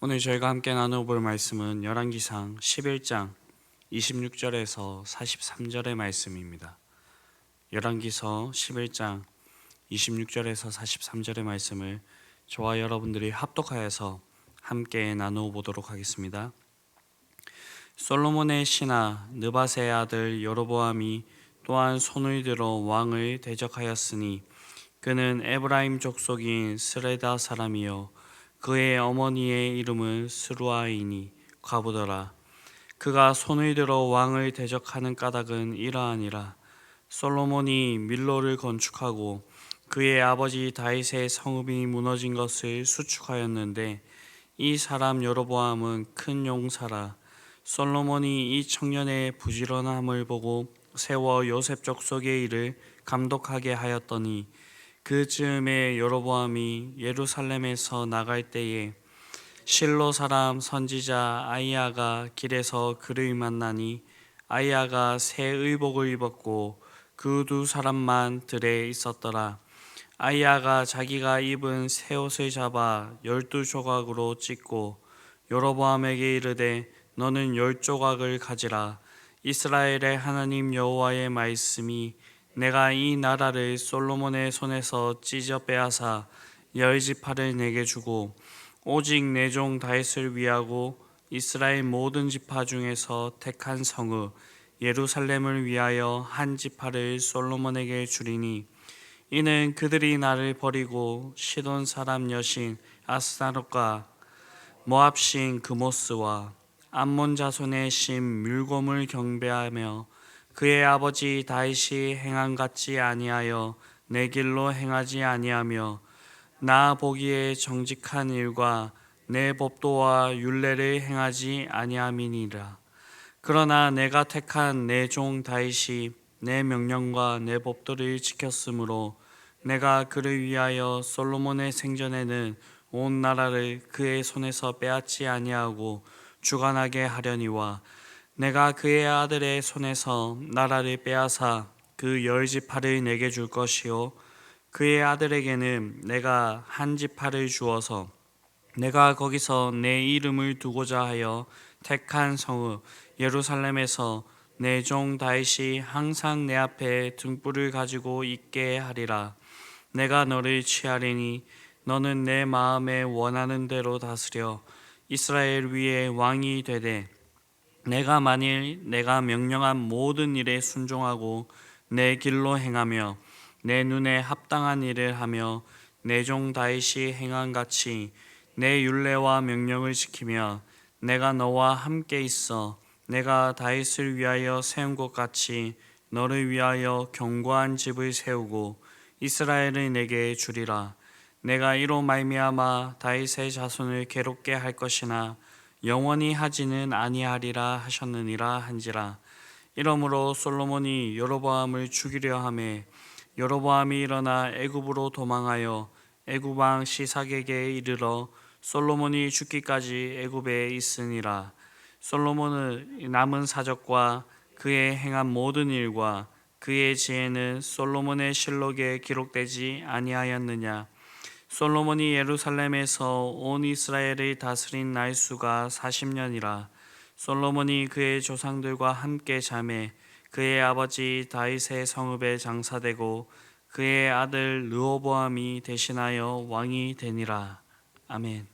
오늘 저희가 함께 나눠볼 말씀은 열왕기상 11장 26절에서 43절의 말씀입니다. 열왕기서 11장 26절에서 43절의 말씀을 저와 여러분들이 합독하여서 함께 나누어 보도록 하겠습니다. 솔로몬의 신하 느밧의 아들 여로보암이 또한 손을 들어 왕을 대적하였으니 그는 에브라임 족속인 스레다 사람이요 그의 어머니의 이름은 스루아이니 과부더라. 그가 손을 들어 왕을 대적하는 까닭은 이러하니라. 솔로몬이 밀로를 건축하고 그의 아버지 다윗의 성읍이 무너진 것을 수축하였는데 이 사람 여로보암은 큰 용사라. 솔로몬이 이 청년의 부지런함을 보고 세워 요셉 족속의 일을 감독하게 하였더니 그 즈음에 여로보암이 예루살렘에서 나갈 때에 실로 사람 선지자 아이야가 길에서 그를 만나니 아이야가 새 의복을 입었고 그 두 사람만 들에 있었더라. 아이야가 자기가 입은 새 옷을 잡아 12조각으로 찢고 여로보암에게 이르되 너는 10조각을 가지라. 이스라엘의 하나님 여호와의 말씀이 내가 이 나라를 솔로몬의 손에서 찢어 빼앗아 10지파를 내게 주고 오직 내 종 다윗을 위하고 이스라엘 모든 지파 중에서 택한 성읍 예루살렘을 위하여 한 지파를 솔로몬에게 주리니 이는 그들이 나를 버리고 시돈 사람 여신 아스타롯과 모압 신 그모스와 암몬 자손의 신 밀곰을 경배하며 그의 아버지 다윗이 행한 같지 아니하여 내 길로 행하지 아니하며 나 보기에 정직한 일과 내 법도와 율례를 행하지 아니함이니라. 그러나 내가 택한 내 종 다윗이 내 명령과 내 법도를 지켰으므로 내가 그를 위하여 솔로몬의 생전에는 온 나라를 그의 손에서 빼앗지 아니하고 주관하게 하려니와 내가 그의 아들의 손에서 나라를 빼앗아 그 10지파를 내게 줄 것이요 그의 아들에게는 내가 한 지파를 주어서 내가 거기서 내 이름을 두고자 하여 택한 성읍 예루살렘에서 내 종 다윗이 항상 내 앞에 등불을 가지고 있게 하리라. 내가 너를 취하리니 너는 내 마음에 원하는 대로 다스려 이스라엘 위에 왕이 되되 내가 만일 내가 명령한 모든 일에 순종하고 내 길로 행하며 내 눈에 합당한 일을 하며 내 종 다윗이 행한 같이 내 율례와 명령을 지키며 내가 너와 함께 있어 내가 다윗을 위하여 세운 것 같이 너를 위하여 견고한 집을 세우고 이스라엘을 내게 주리라. 내가 이로 말미암아 다윗의 자손을 괴롭게 할 것이나 영원히 하지는 아니하리라 하셨느니라 한지라. 이러므로 솔로몬이 여로보암을 죽이려 하매 여로보암이 일어나 애굽으로 도망하여 애굽 왕 시삭에게 이르러 솔로몬이 죽기까지 애굽에 있으니라. 솔로몬의 남은 사적과 그의 행한 모든 일과 그의 지혜는 솔로몬의 실록에 기록되지 아니하였느냐. 솔로몬이 예루살렘에서 온 이스라엘을 다스린 날수가 40년이라. 솔로몬이 그의 조상들과 함께 잠에 그의 아버지 다윗의 성읍에 장사되고 그의 아들 르호보암이 대신하여 왕이 되니라. 아멘.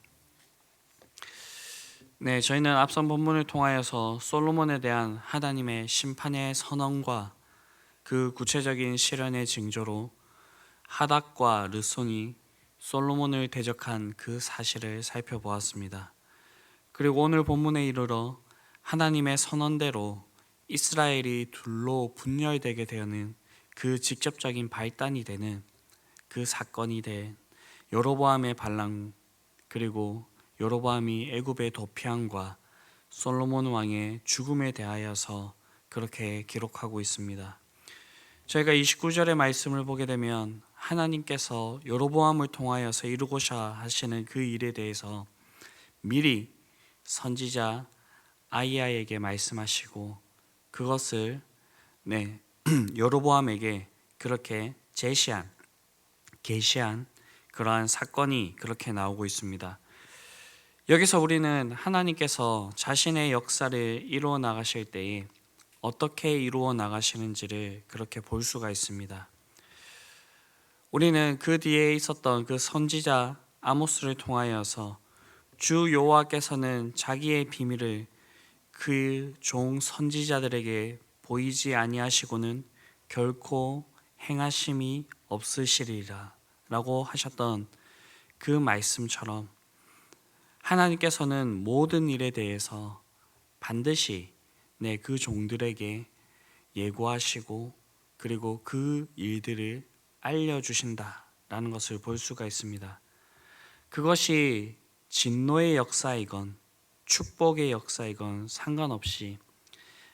네, 저희는 앞선 본문을 통하여서 솔로몬에 대한 하나님의 심판의 선언과 그 구체적인 실현의 징조로 하닥과 르손이 솔로몬을 대적한 그 사실을 살펴보았습니다. 그리고 오늘 본문에 이르러 하나님의 선언대로 이스라엘이 둘로 분열되게 되는 그 직접적인 발단이 되는 그 사건이 된 여로보암의 반란, 그리고 여로보암이 애굽의 도피함과 솔로몬 왕의 죽음에 대하여서 그렇게 기록하고 있습니다. 저희가 29절의 말씀을 보게 되면 하나님께서 여로보암을 통하여서 이루고자 하시는 그 일에 대해서 미리 선지자 아이야에게 말씀하시고 그것을 여로보암에게 그렇게 계시한 그러한 사건이 그렇게 나오고 있습니다. 여기서 우리는 하나님께서 자신의 역사를 이루어 나가실 때에 어떻게 이루어 나가시는지를 그렇게 볼 수가 있습니다. 우리는 그 뒤에 있었던 그 선지자 아모스를 통하여서 주 여호와께서는 자기의 비밀을 그 종 선지자들에게 보이지 아니하시고는 결코 행하심이 없으시리라 라고 하셨던 그 말씀처럼 하나님께서는 모든 일에 대해서 반드시 그 종들에게 예고하시고 그리고 그 일들을 알려주신다라는 것을 볼 수가 있습니다. 그것이 진노의 역사이건 축복의 역사이건 상관없이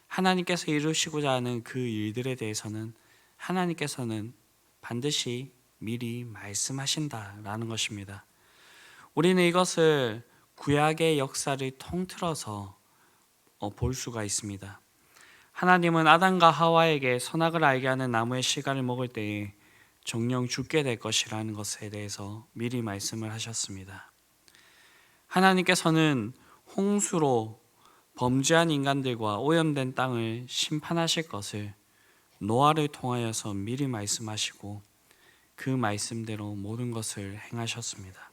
하나님께서 이루시고자 하는 그 일들에 대해서는 하나님께서는 반드시 미리 말씀하신다라는 것입니다. 우리는 이것을 구약의 역사를 통틀어서 볼 수가 있습니다. 하나님은 아담과 하와에게 선악을 알게 하는 나무의 씨가를 먹을 때에 정령 죽게 될 것이라는 것에 대해서 미리 말씀을 하셨습니다. 하나님께서는 홍수로 범죄한 인간들과 오염된 땅을 심판하실 것을 노아를 통하여서 미리 말씀하시고 그 말씀대로 모든 것을 행하셨습니다.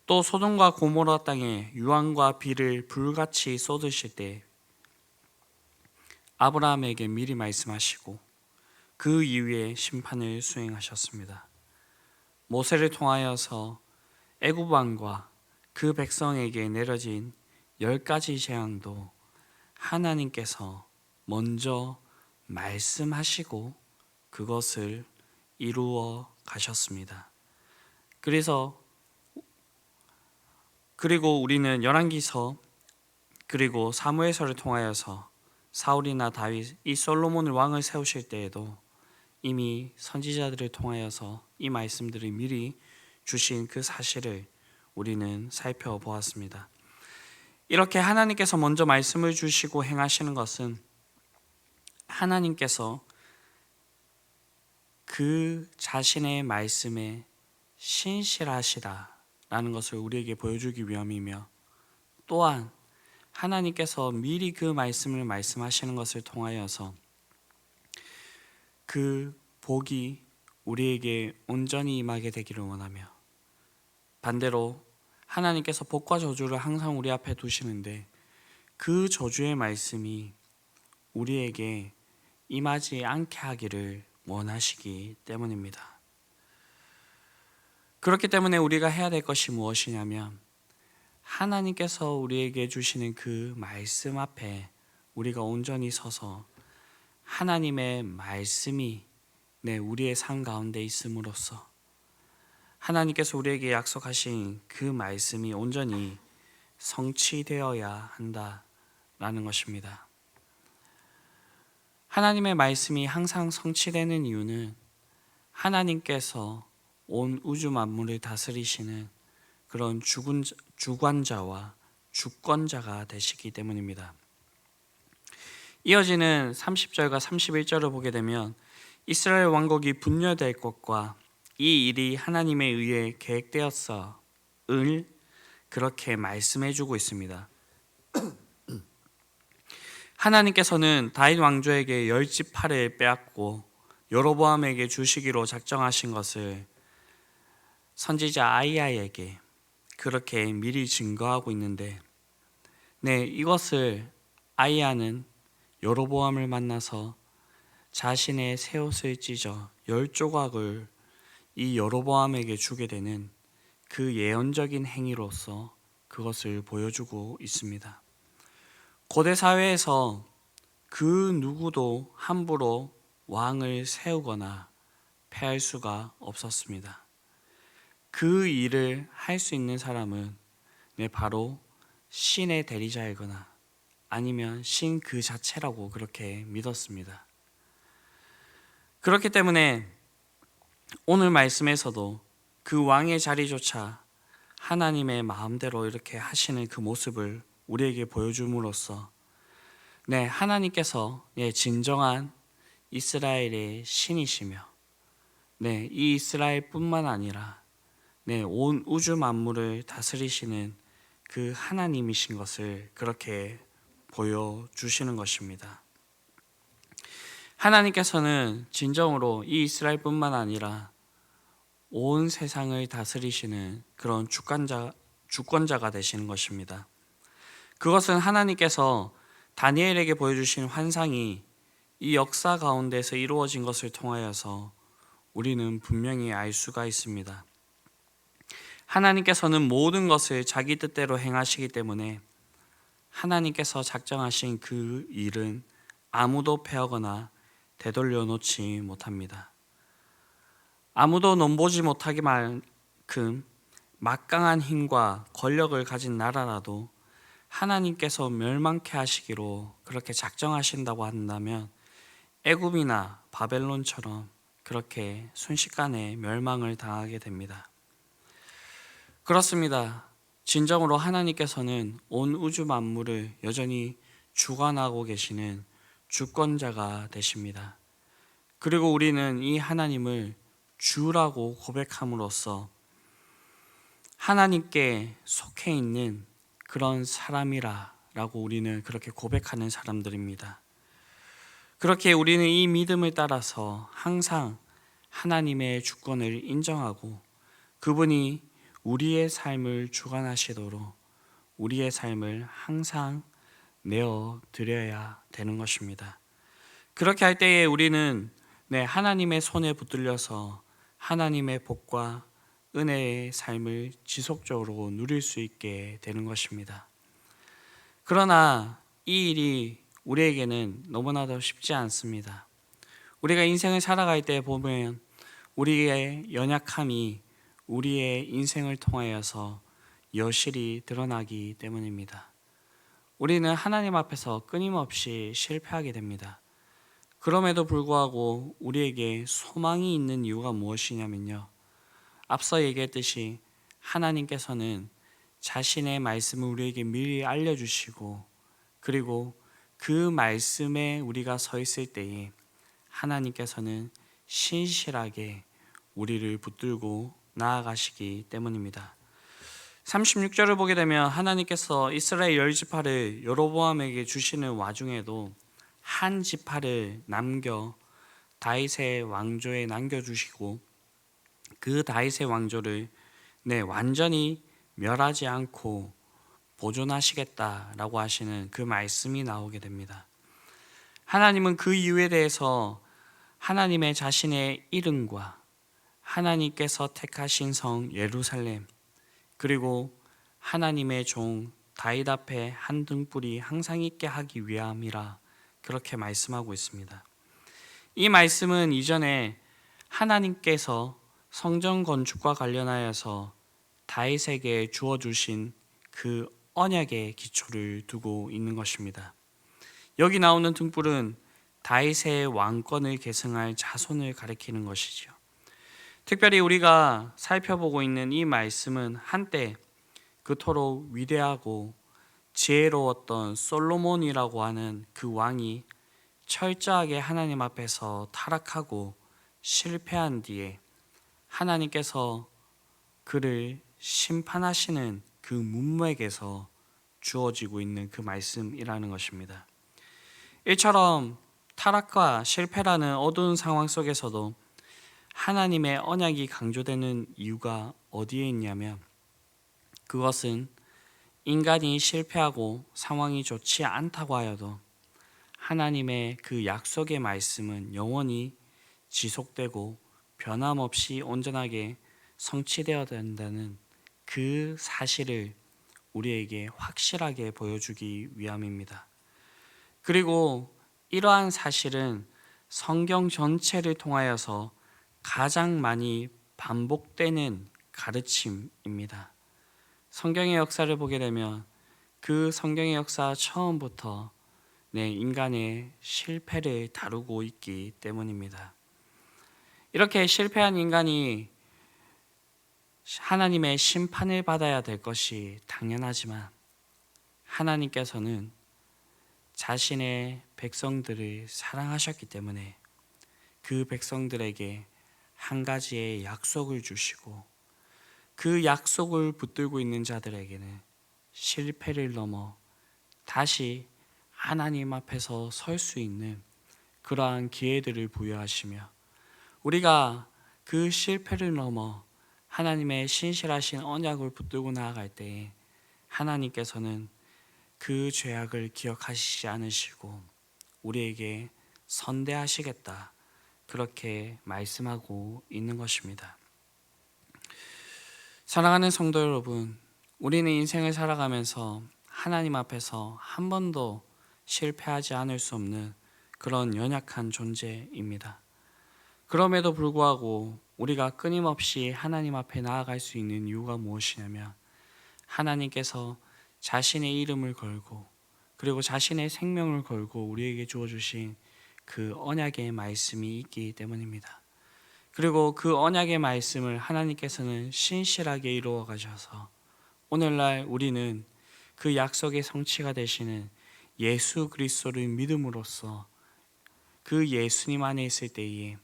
또 소돔과 고모라 땅에 유황과 비를 불같이 쏟으실 때 아브라함에게 미리 말씀하시고 그 이후에 심판을 수행하셨습니다. 모세를 통하여서 애굽 왕과 그 백성에게 내려진 10가지 재앙도 하나님께서 먼저 말씀하시고 그것을 이루어 가셨습니다. 그리고 우리는 열왕기서 그리고 사무엘서를 통하여서 사울이나 다윗, 이 솔로몬을 왕을 세우실 때에도 이미 선지자들을 통하여서 이 말씀들을 미리 주신 그 사실을 우리는 살펴보았습니다. 이렇게 하나님께서 먼저 말씀을 주시고 행하시는 것은 하나님께서 그 자신의 말씀에 신실하시다라는 것을 우리에게 보여주기 위함이며, 또한 하나님께서 미리 그 말씀을 말씀하시는 것을 통하여서 그 복이 우리에게 온전히 임하게 되기를 원하며, 반대로 하나님께서 복과 저주를 항상 우리 앞에 두시는데 그 저주의 말씀이 우리에게 임하지 않게 하기를 원하시기 때문입니다. 그렇기 때문에 우리가 해야 될 것이 무엇이냐면, 하나님께서 우리에게 주시는 그 말씀 앞에 우리가 온전히 서서 하나님의 말씀이 우리의 삶 가운데 있음으로써 하나님께서 우리에게 약속하신 그 말씀이 온전히 성취되어야 한다라는 것입니다. 하나님의 말씀이 항상 성취되는 이유는 하나님께서 온 우주 만물을 다스리시는 그런 주관자와 주권자가 되시기 때문입니다. 이어지는 30절과 31절을 보게 되면 이스라엘 왕국이 분열될 것과 이 일이 하나님에 의해 계획되었어을 그렇게 말씀해주고 있습니다. 하나님께서는 다윗 왕조에게 10지파를 빼앗고 여로보암에게 주시기로 작정하신 것을 선지자 아이야에게 그렇게 미리 증거하고 있는데, 이것을 아이야는 여로보암을 만나서 자신의 새 옷을 찢어 10조각을 이 여로보암에게 주게 되는 그 예언적인 행위로서 그것을 보여주고 있습니다. 고대 사회에서 그 누구도 함부로 왕을 세우거나 폐할 수가 없었습니다. 그 일을 할 수 있는 사람은 바로 신의 대리자이거나 아니면 신 그 자체라고 그렇게 믿었습니다. 그렇기 때문에 오늘 말씀에서도 그 왕의 자리조차 하나님의 마음대로 이렇게 하시는 그 모습을 우리에게 보여줌으로써 하나님께서 진정한 이스라엘의 신이시며 이 이스라엘뿐만 아니라 온 우주 만물을 다스리시는 그 그 하나님이신 것을 그렇게 보여주시는 것입니다. 하나님께서는 진정으로 이 이스라엘뿐만 아니라 온 세상을 다스리시는 그런 주권자가 되시는 것입니다. 그것은 하나님께서 다니엘에게 보여주신 환상이 이 역사 가운데서 이루어진 것을 통하여서 우리는 분명히 알 수가 있습니다. 하나님께서는 모든 것을 자기 뜻대로 행하시기 때문에 하나님께서 작정하신 그 일은 아무도 패하거나 되돌려 놓지 못합니다. 아무도 넘보지 못하기 만큼 막강한 힘과 권력을 가진 나라라도 하나님께서 멸망케 하시기로 그렇게 작정하신다고 한다면 애굽이나 바벨론처럼 그렇게 순식간에 멸망을 당하게 됩니다. 그렇습니다. 진정으로 하나님께서는 온 우주 만물을 여전히 주관하고 계시는 주권자가 되십니다. 그리고 우리는 이 하나님을 주라고 고백함으로써 하나님께 속해 있는 그런 사람이라고 우리는 그렇게 고백하는 사람들입니다. 그렇게 우리는 이 믿음을 따라서 항상 하나님의 주권을 인정하고 그분이 우리의 삶을 주관하시도록 우리의 삶을 항상 내어 드려야 되는 것입니다. 그렇게 할 때에 우리는 하나님의 손에 붙들려서 하나님의 복과 은혜의 삶을 지속적으로 누릴 수 있게 되는 것입니다. 그러나 이 일이 우리에게는 너무나도 쉽지 않습니다. 우리가 인생을 살아갈 때 보면 우리의 연약함이 우리의 인생을 통하여서 여실히 드러나기 때문입니다. 우리는 하나님 앞에서 끊임없이 실패하게 됩니다. 그럼에도 불구하고 우리에게 소망이 있는 이유가 무엇이냐면요, 앞서 얘기했듯이 하나님께서는 자신의 말씀을 우리에게 미리 알려주시고 그리고 그 말씀에 우리가 서 있을 때에 하나님께서는 신실하게 우리를 붙들고 나아가시기 때문입니다. 36절을 보게 되면 하나님께서 이스라엘 10지파를 여로보암에게 주시는 와중에도 한 지파를 남겨 다윗의 왕조에 남겨주시고 그 다윗의 왕조를 완전히 멸하지 않고 보존하시겠다라고 하시는 그 말씀이 나오게 됩니다. 하나님은 그 이유에 대해서 하나님의 자신의 이름과 하나님께서 택하신 성 예루살렘 그리고 하나님의 종 다윗 앞에 한 등불이 항상 있게 하기 위함이라 그렇게 말씀하고 있습니다. 이 말씀은 이전에 하나님께서 성전 건축과 관련하여서 다윗에게 주어주신 그 언약의 기초를 두고 있는 것입니다. 여기 나오는 등불은 다윗의 왕권을 계승할 자손을 가리키는 것이죠. 특별히 우리가 살펴보고 있는 이 말씀은 한때 그토록 위대하고 지혜로웠던 솔로몬이라고 하는 그 왕이 철저하게 하나님 앞에서 타락하고 실패한 뒤에 하나님께서 그를 심판하시는 그 문맥에서 주어지고 있는 그 말씀이라는 것입니다. 이처럼 타락과 실패라는 어두운 상황 속에서도 하나님의 언약이 강조되는 이유가 어디에 있냐면 그것은 인간이 실패하고 상황이 좋지 않다고 하여도 하나님의 그 약속의 말씀은 영원히 지속되고 변함없이 온전하게 성취되어야 된다는 그 사실을 우리에게 확실하게 보여주기 위함입니다. 그리고 이러한 사실은 성경 전체를 통하여서 가장 많이 반복되는 가르침입니다. 성경의 역사를 보게 되면 그 성경의 역사 처음부터 인간의 실패를 다루고 있기 때문입니다. 이렇게 실패한 인간이 하나님의 심판을 받아야 될 것이 당연하지만 하나님께서는 자신의 백성들을 사랑하셨기 때문에 그 백성들에게 한 가지의 약속을 주시고 그 약속을 붙들고 있는 자들에게는 실패를 넘어 다시 하나님 앞에서 설 수 있는 그러한 기회들을 부여하시며, 우리가 그 실패를 넘어 하나님의 신실하신 언약을 붙들고 나아갈 때에 하나님께서는 그 죄악을 기억하시지 않으시고 우리에게 선대하시겠다, 그렇게 말씀하고 있는 것입니다. 사랑하는 성도 여러분, 우리는 인생을 살아가면서 하나님 앞에서 한 번도 실패하지 않을 수 없는 그런 연약한 존재입니다. 그럼에도 불구하고 우리가 끊임없이 하나님 앞에 나아갈 수 있는 이유가 무엇이냐면, 하나님께서 자신의 이름을 걸고 그리고 자신의 생명을 걸고 우리에게 주어주신 그 언약의 말씀이 있기 때문입니다. 그리고 그 언약의 말씀을 하나님께서는 신실하게 이루어 가셔서 오늘날 우리는 그 약속의 성취가 되시는 예수 그리스도를 믿음으로써 그 예수님 안에 있을 때에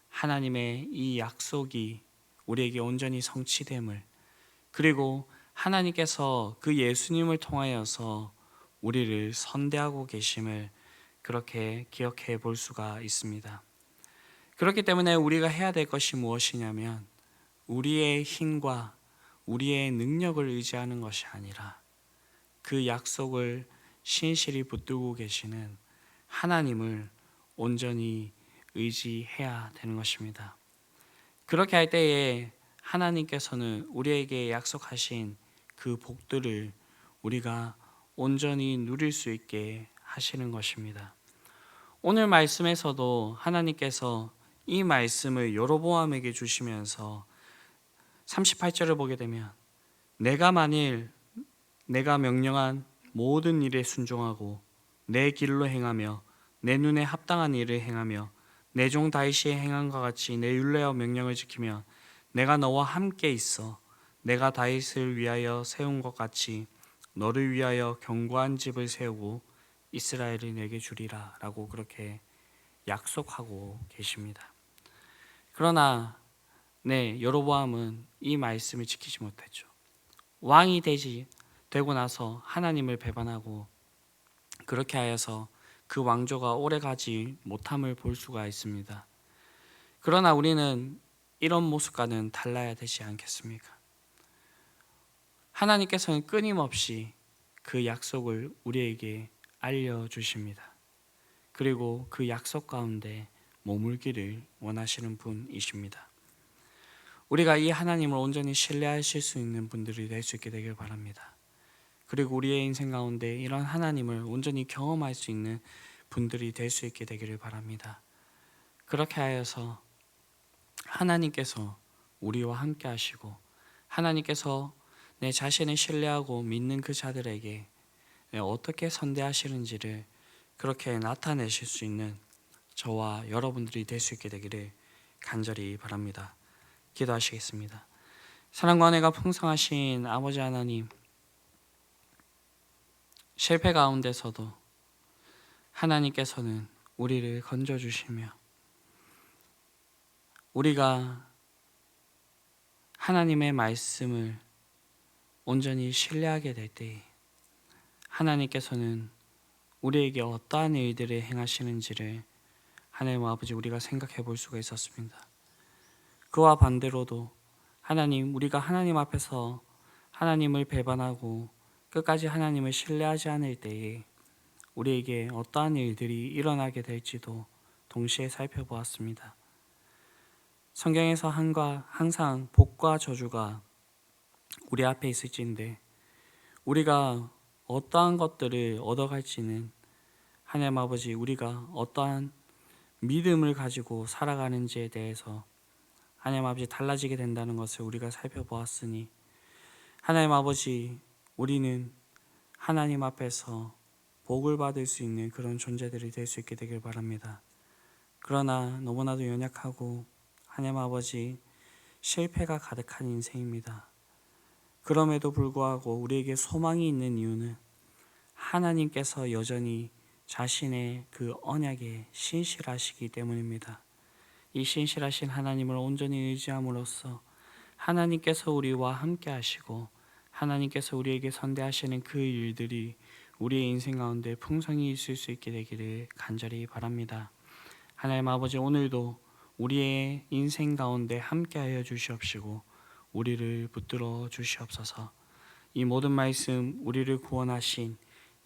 하나님의 이 약속이 우리에게 온전히 성취됨을, 그리고 하나님께서 그 예수님을 통하여서 우리를 선대하고 계심을 그렇게 기억해 볼 수가 있습니다. 그렇기 때문에 우리가 해야 될 것이 무엇이냐면, 우리의 힘과 우리의 능력을 의지하는 것이 아니라 그 약속을 신실히 붙들고 계시는 하나님을 온전히 의지해야 되는 것입니다. 그렇게 할 때에 하나님께서는 우리에게 약속하신 그 복들을 우리가 온전히 누릴 수 있게 하시는 것입니다. 오늘 말씀에서도 하나님께서 이 말씀을 여로보암에게 주시면서 38절을 보게 되면, 내가 명령한 모든 일에 순종하고 내 길로 행하며 내 눈에 합당한 일을 행하며 내 종 다윗이 행함과 같이 내 율례와 명령을 지키며 내가 너와 함께 있어 내가 다윗을 위하여 세운 것 같이 너를 위하여 견고한 집을 세우고 이스라엘을 내게 주리라 라고 그렇게 약속하고 계십니다. 그러나 여로보암은 이 말씀을 지키지 못했죠. 왕이 되고 나서 하나님을 배반하고 그렇게 하여서 그 왕조가 오래가지 못함을 볼 수가 있습니다. 그러나 우리는 이런 모습과는 달라야 되지 않겠습니까? 하나님께서는 끊임없이 그 약속을 우리에게 알려주십니다. 그리고 그 약속 가운데 머물기를 원하시는 분이십니다. 우리가 이 하나님을 온전히 신뢰하실 수 있는 분들이 될 수 있게 되길 바랍니다. 그리고 우리의 인생 가운데 이런 하나님을 온전히 경험할 수 있는 분들이 될 수 있게 되기를 바랍니다. 그렇게 하여서 하나님께서 우리와 함께 하시고 하나님께서 내 자신을 신뢰하고 믿는 그 자들에게 어떻게 선대하시는지를 그렇게 나타내실 수 있는 저와 여러분들이 될 수 있게 되기를 간절히 바랍니다. 기도하시겠습니다. 사랑과 은혜가 풍성하신 아버지 하나님, 실패 가운데서도 하나님께서는 우리를 건져주시며 우리가 하나님의 말씀을 온전히 신뢰하게 될 때 하나님께서는 우리에게 어떠한 일들을 행하시는지를 하나님 아버지 우리가 생각해 볼 수가 있었습니다. 그와 반대로도 하나님, 우리가 하나님 앞에서 하나님을 배반하고 끝까지 하나님을 신뢰하지 않을 때에 우리에게 어떠한 일들이 일어나게 될지도 동시에 살펴보았습니다. 성경에서 항상 복과 저주가 우리 앞에 있을진데 우리가 어떠한 것들을 얻어갈지는 하나님 아버지 우리가 어떠한 믿음을 가지고 살아가는지에 대해서 하나님 아버지 달라지게 된다는 것을 우리가 살펴보았으니 하나님 아버지 우리는 하나님 앞에서 복을 받을 수 있는 그런 존재들이 될 수 있게 되길 바랍니다. 그러나 너무나도 연약하고 하나님 아버지 실패가 가득한 인생입니다. 그럼에도 불구하고 우리에게 소망이 있는 이유는 하나님께서 여전히 자신의 그 언약에 신실하시기 때문입니다. 이 신실하신 하나님을 온전히 의지함으로써 하나님께서 우리와 함께 하시고 하나님께서 우리에게 선대하시는 그 일들이 우리의 인생 가운데 풍성히 있을 수 있게 되기를 간절히 바랍니다. 하나님 아버지, 오늘도 우리의 인생 가운데 함께하여 주시옵시고 우리를 붙들어 주시옵소서. 이 모든 말씀 우리를 구원하신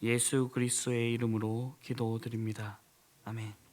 예수 그리스도의 이름으로 기도드립니다. 아멘.